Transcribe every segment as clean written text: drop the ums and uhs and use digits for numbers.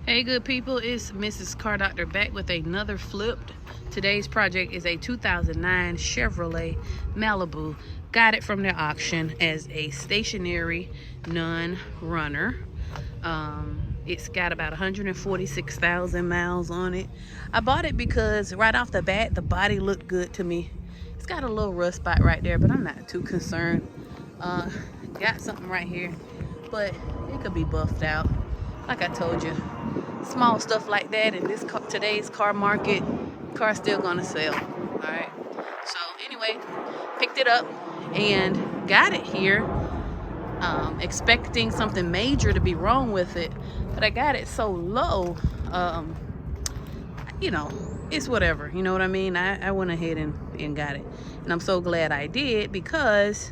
Hey good people, it's Mrs. Car Doctor back with another flipped. Today's project is a 2009 Chevrolet Malibu. Got it from their auction as a stationary non-runner. It's got about 146,000 miles on it. I bought it because right off the bat the body looked good to me. It's got a little rust spot right there, but I'm not too concerned. Got something right here, but it could be buffed out. Like I told you, small stuff like that in this today's car market, car's still gonna sell. All right, so anyway, picked it up and got it here, expecting something major to be wrong with it, but I got it so low, you know, it's whatever, you know what I mean. I went ahead and got it, and I'm so glad I did, because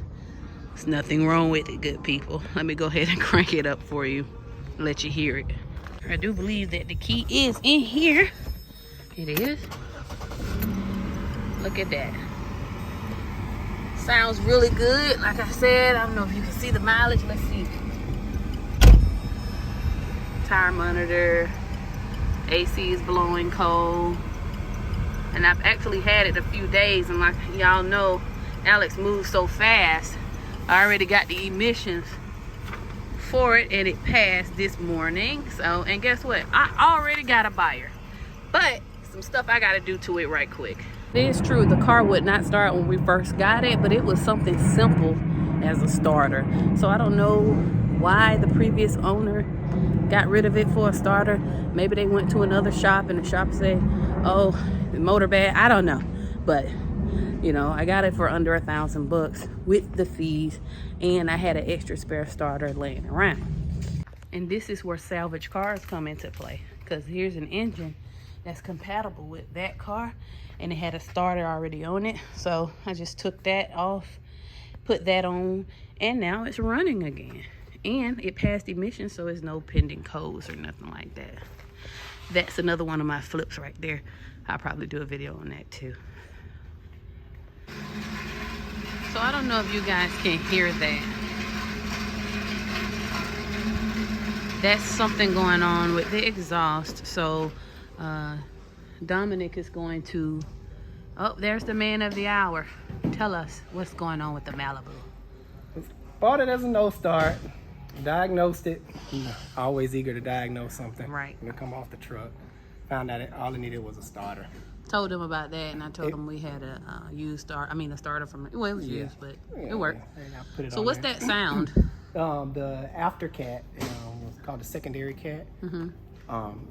there's nothing wrong with it, good people. Let me go ahead and crank it up for you, let you hear it. I do believe that the key is in here. It is. Look at that. Sounds really good. Like I said, I don't know if you can see the mileage. Let's see. Tire monitor. AC is blowing cold. And I've actually had it a few days, and like y'all know, Alex moves so fast. I already got the emissions for it, and it passed this morning. So, and guess what, I already got a buyer, but some stuff I got to do to it right quick. It is true, the car would not start when we first got it, but it was something simple as a starter. So I don't know why the previous owner got rid of it for a starter. Maybe they went to another shop and the shop said, oh, the motor bad. I don't know, but you know, I got it for under $1,000 with the fees, and I had an extra spare starter laying around. And this is where salvage cars come into play, because here's an engine that's compatible with that car, and it had a starter already on it. So I just took that off, put that on, and now it's running again. And it passed emissions, so it's no pending codes or nothing like that. That's another one of my flips right there. I'll probably do a video on that too. So I don't know if you guys can hear that. That's something going on with the exhaust. So Dominic is going to, oh, there's the man of the hour. Tell us what's going on with the Malibu. Bought it as a no start, diagnosed it. Always eager to diagnose something. Right. When it come off the truck, found out all it needed was a starter. Told him about that, and I told him we had a used starter. I mean, a starter from, well, it was used, but it worked. So what's that sound? The after cat, it's called the secondary cat.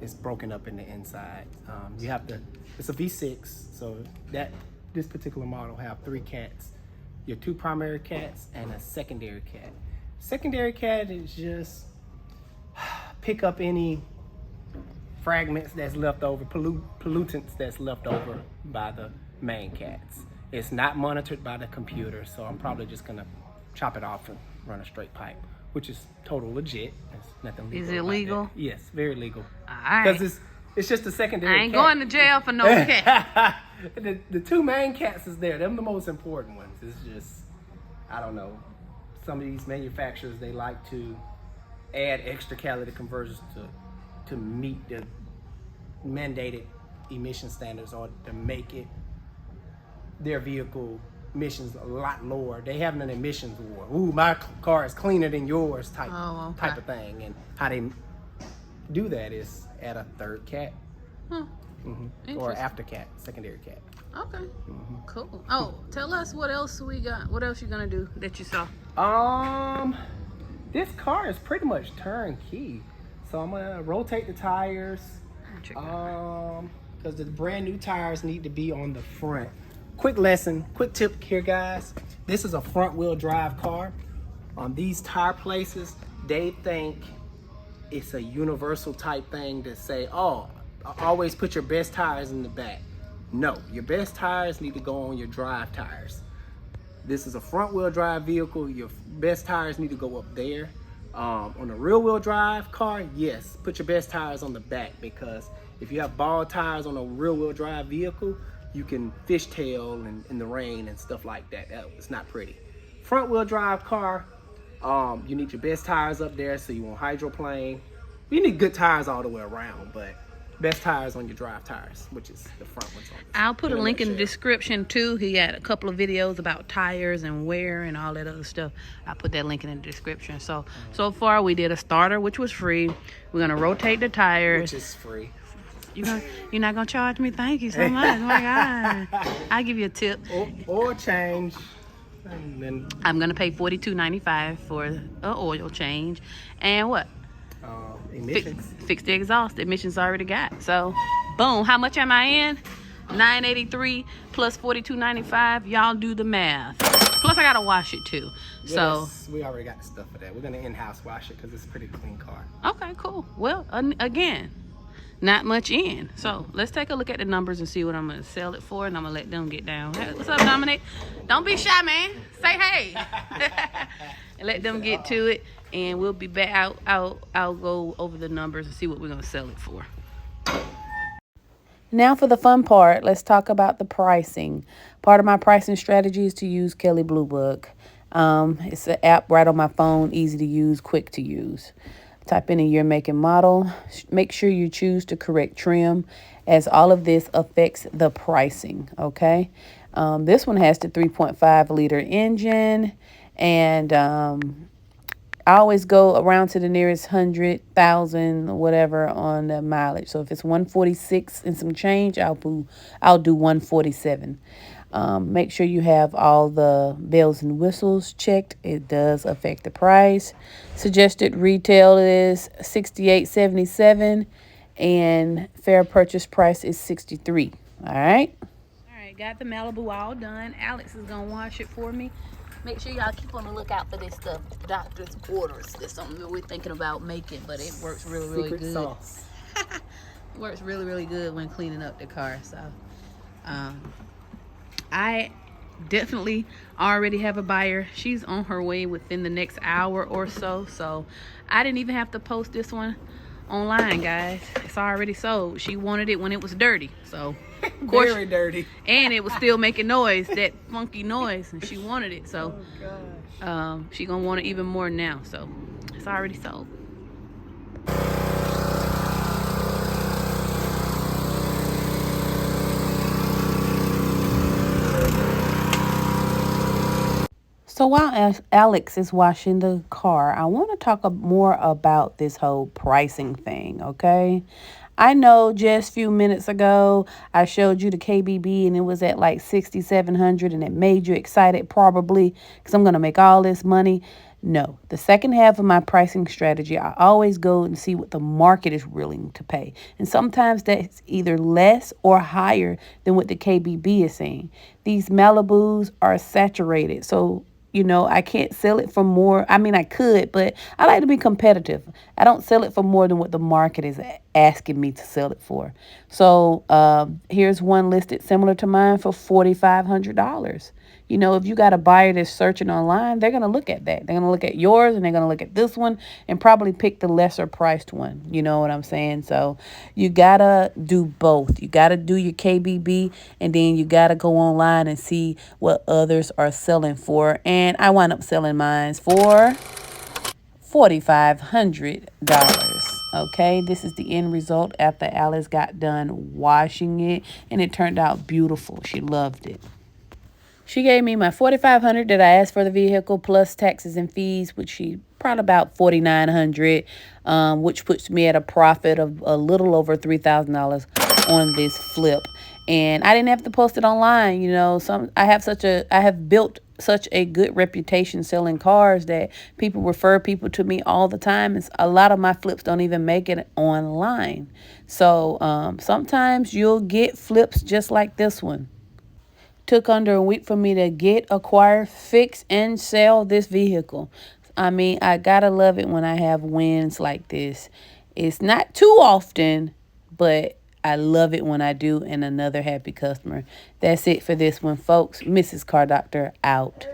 It's broken up in the inside. You have to. It's a V6, so this particular model have 3 cats. Your 2 primary cats and a secondary cat. Secondary cat is just pick up any fragments that's left over, pollutants that's left over by the main cats. It's not monitored by the computer, so I'm probably just gonna chop it off and run a straight pipe, which is total legit. There's nothing legal. Is it legal? Yes, very legal. Alright. Because it's just a secondary I ain't cat. going to jail for no cat. the 2 main cats is there. They're the most important ones. It's just, I don't know. Some of these manufacturers, they like to add extra catalytic converters to meet the mandated emission standards, or to make it their vehicle emissions a lot lower. They have an emissions war. Ooh, my car is cleaner than yours type of thing. And how they do that is add a 3rd cat. Or after cat, secondary cat. Okay, cool. Oh, tell us what else we got. What else you gonna do that you saw? This car is pretty much turnkey. So I'm gonna rotate the tires. Because the brand new tires need to be on the front. Quick lesson, quick tip here, guys. This is a front wheel drive car. These tire places, they think it's a universal type thing to say, oh, always put your best tires in the back. No, your best tires need to go on your drive tires. This is a front wheel drive vehicle. Your best tires need to go up there. On a rear wheel drive car, yes, put your best tires on the back, because if you have ball tires on a rear wheel drive vehicle, you can fishtail in the rain and stuff like that. It's not pretty. Front wheel drive car, you need your best tires up there, so you won't hydroplane. You need good tires all the way around, but best tires on your drive tires, which is the front ones on this. I'll put a link in the description too. He had a couple of videos about tires and wear and all that other stuff. I'll put that link in the description. So far we did a starter, which was free. We're gonna rotate the tires. Which is free. You're not gonna charge me? Thank you so much. Oh my God. I'll give you a tip. Or change. And then I'm gonna pay $42.95 for an oil change. And what? emissions. Fix the exhaust. The emissions already got. So, boom. How much am I in? $983 plus $42.95. Y'all do the math. Plus, I gotta wash it too. So we already got the stuff for that. We're gonna in-house wash it because it's a pretty clean car. okay, cool. Well, again, not much in. So let's take a look at the numbers and see what I'm gonna sell it for, and I'm gonna let them get down. Hey, what's up, Dominic? Don't be shy, man. Say hey. And let them get to it, and we'll be back. I'll go over the numbers and see what we're gonna sell it for. Now for the fun part, let's talk about the pricing. Part of my pricing strategy is to use Kelley Blue Book. It's an app right on my phone, easy to use, quick to use. Type in a year, make, and model. Make sure you choose the correct trim, as all of this affects the pricing, okay? This one has the 3.5 liter engine, and I always go around to the nearest 100,000 whatever on the mileage. So if it's 146 and some change, I'll do 147. Make sure you have all the bells and whistles checked. It does affect the price. Suggested retail is $68.77, and fair purchase price is $63. All right. All right, got the Malibu all done. Alex is gonna wash it for me. Make sure y'all keep on the lookout for this stuff. Doctor's Orders. It's something that we're thinking about making, but it works really Secret good. Sauce. Works really good when cleaning up the car. So I definitely already have a buyer. She's on her way within the next hour or so. So I didn't even have to post this one online, guys. It's already sold. She wanted it when it was dirty. So of course, very dirty. And it was still making noise, that funky noise, and she wanted it. So she gonna want it even more now. So it's already sold. So while Alex is washing the car, I want to talk more about this whole pricing thing, okay? I know just a few minutes ago, I showed you the KBB and it was at like $6,700, and it made you excited probably because I'm going to make all this money. No, the second half of my pricing strategy, I always go and see what the market is willing to pay. And sometimes that's either less or higher than what the KBB is saying. These Malibus are saturated, so you know, I can't sell it for more. I mean, I could, but I like to be competitive. I don't sell it for more than what the market is asking me to sell it for. So here's one listed similar to mine for $4,500. You know, if you got a buyer that's searching online, they're going to look at that. They're going to look at yours, and they're going to look at this one and probably pick the lesser priced one. You know what I'm saying? So you got to do both. You got to do your KBB, and then you got to go online and see what others are selling for. And I wound up selling mine for $4,500. Okay, this is the end result after Alice got done washing it, and it turned out beautiful. She loved it. She gave me my $4,500 that I asked for the vehicle, plus taxes and fees, which she probably about $4,900, which puts me at a profit of a little over $3,000 on this flip. And I didn't have to post it online. You know, I have built such a good reputation selling cars that people refer people to me all the time. And a lot of my flips don't even make it online. So sometimes you'll get flips just like this one. Took under a week for me to get, acquire, fix, and sell this vehicle. I mean, I gotta love it when I have wins like this. It's not too often, but I love it when I do, and another happy customer. That's it for this one, folks. Mrs. Car Doctor out.